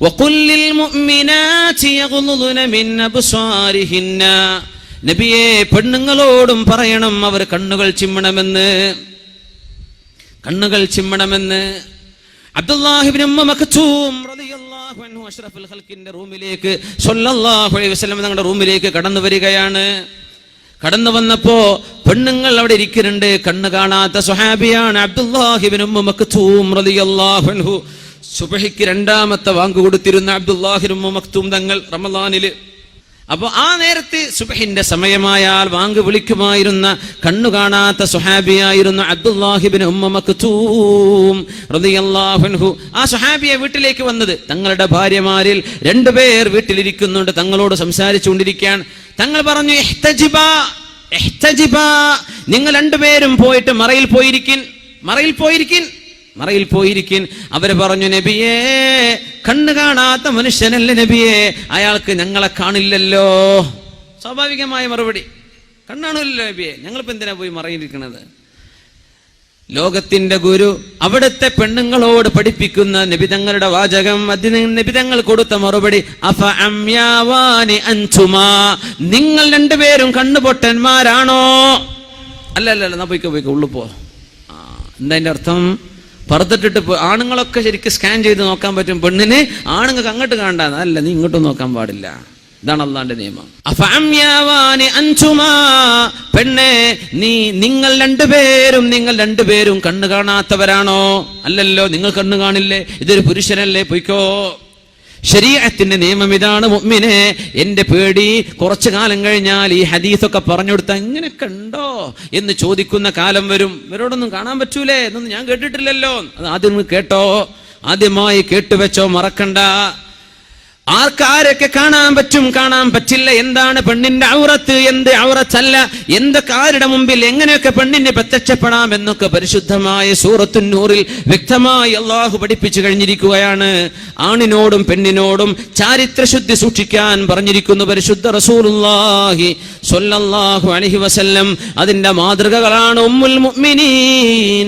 വഖുല്ലിൽ മുഅ്മിനാതി യഗ്ളുദ്ന മിൻ അബ്സാരിഹിന്ന, നബിയെ പെണ്ണുങ്ങളോടും പറയണം അവർ കണ്ണുകൾ ചിമ്മണമെന്ന്. അബ്ദുല്ലാഹി ഇബ്നു ഉമ്മ മക്തൂം റളിയല്ലാഹു അൻഹു അഷ്റഫുൽ ഖൽഖിന്റെ റൂമിലേക്ക് സ്വല്ലല്ലാഹു അലൈഹി വസല്ലം തങ്ങളുടെ റൂമിലേക്ക് കടന്നു വരികയാണ്. കടന്നു വന്നപ്പോ പെണ്ണുങ്ങൾ അവിടെ ഇരിക്കുന്നുണ്ട്. കണ്ണ് കാണാത്ത സ്വഹാബിയാണ് അബ്ദുല്ലാഹി ഇബ്നു ഉമ്മ മക്തൂം റളിയല്ലാഹു അൻഹു. സുബ്ഹിക്ക് രണ്ടാമത്തെ വാങ്ക് കൊടുത്തിരുന്ന അബ്ദുല്ലാഹി ഇബ്നു ഉമ്മ മക്തൂം തങ്ങൾ റമളാനിൽ. അപ്പൊ ആ നേരത്തെ സുബ്ഹിന്റെ സമയമായാൽ വാങ്ക് വിളിക്കുമായിരുന്ന കണ്ണു കാണാത്ത സ്വഹാബിയായിരുന്ന അബ്ദുല്ലാഹി ഇബ്നു ഉമ്മ മക്തൂം റളിയല്ലാഹു അൻഹു ആ സ്വഹാബിയെ വീട്ടിലേക്ക് വന്നത്. തങ്ങളുടെ ഭാര്യമാരിൽ രണ്ടുപേർ വീട്ടിലിരിക്കുന്നുണ്ട്, തങ്ങളോട് സംസാരിച്ചുകൊണ്ടിരിക്കുകയാണ്. തങ്ങൾ പറഞ്ഞു, ഇഹ്തജിബാ, നിങ്ങൾ രണ്ടുപേരും പോയിട്ട് മറയിൽ പോയിരിക്കിൻ. അവര് പറഞ്ഞു, നബിയേ കണ്ണ് കാണാത്ത മനുഷ്യനല്ലേ നബിയേ, അയാൾക്ക് ഞങ്ങളെ കാണില്ലല്ലോ. സ്വാഭാവികമായ മറുപടി, കണ്ണാണില്ലല്ലോ നബിയെ, ഞങ്ങളിപ്പോ എന്തിനാ പോയി മറയിരിക്കണത്? ലോകത്തിന്റെ ഗുരു അവിടുത്തെ പെണ്ണുങ്ങളോട് പഠിപ്പിക്കുന്ന നബിതങ്ങളുടെ വാചകം, നബിതങ്ങൾ കൊടുത്ത മറുപടി, അഫ അമ്യാവാനി അൻതുമാ, നിങ്ങൾ രണ്ടുപേരും കണ്ണുപൊട്ടന്മാരാണോ? അല്ല എന്നാ പോയിക്കോ ഉള്ളു പോ. എന്താ അതിന്റെ അർത്ഥം? പുറത്തിട്ടിട്ട് ആണുങ്ങളൊക്കെ ശരിക്കും സ്കാൻ ചെയ്ത് നോക്കാൻ പറ്റും, പെണ്ണിന് ആണുങ്ങൾക്ക് അങ്ങോട്ട് കാണണ്ട. അല്ല, നീ ഇങ്ങോട്ടും നോക്കാൻ പാടില്ല. ഇതാണ് അള്ളാന്റെ നിയമം. പെണ്ണെ, നിങ്ങൾ രണ്ടുപേരും കണ്ണു കാണാത്തവരാണോ? അല്ലല്ലോ, നിങ്ങൾ കണ്ണു കാണില്ലേ? ഇതൊരു പുരുഷനല്ലേ, പൊയ്ക്കോ. ശരീഅത്തിന്റെ നിയമം ഇതാണ്. മുഅ്മിനെ, എന്റെ പേടി കുറച്ചു കാലം കഴിഞ്ഞാൽ ഈ ഹദീസൊക്കെ പറഞ്ഞു കൊടുത്താൽ ഇങ്ങനെയൊക്കെ ഉണ്ടോ എന്ന് ചോദിക്കുന്ന കാലം വരും. ഇവരോടൊന്നും കാണാൻ പറ്റൂലേ, എന്നൊന്നും ഞാൻ കേട്ടിട്ടില്ലല്ലോ. അത് ആദ്യമായി കേട്ടുവെച്ചോ, മറക്കണ്ട. ആർക്കാരൊക്കെ കാണാൻ പറ്റും, കാണാൻ പറ്റില്ല, എന്താണ് പെണ്ണിന്റെ ഔറത്ത്, എന്ത് ഔറത്തല്ല, എന്തൊക്കെ ആരുടെ മുമ്പിൽ എങ്ങനെയൊക്കെ പെണ്ണിനെ പ്രത്യക്ഷപ്പെടാം എന്നൊക്കെ പരിശുദ്ധമായ സൂറത്തുൻ നൂറിൽ വ്യക്തമായി അള്ളാഹു പഠിപ്പിച്ചു കഴിഞ്ഞിരിക്കുകയാണ്. ആണിനോടും പെണ്ണിനോടും ചാരിത്രശുദ്ധി സൂക്ഷിക്കാൻ പറഞ്ഞിരിക്കുന്നു പരിശുദ്ധ റസൂലുള്ളാഹി സ്വല്ലല്ലാഹു അലൈഹി വസല്ലം. അതിന്റെ മാതൃകകളാണ് ഉമ്മുൽ മുഅ്മിനീൻ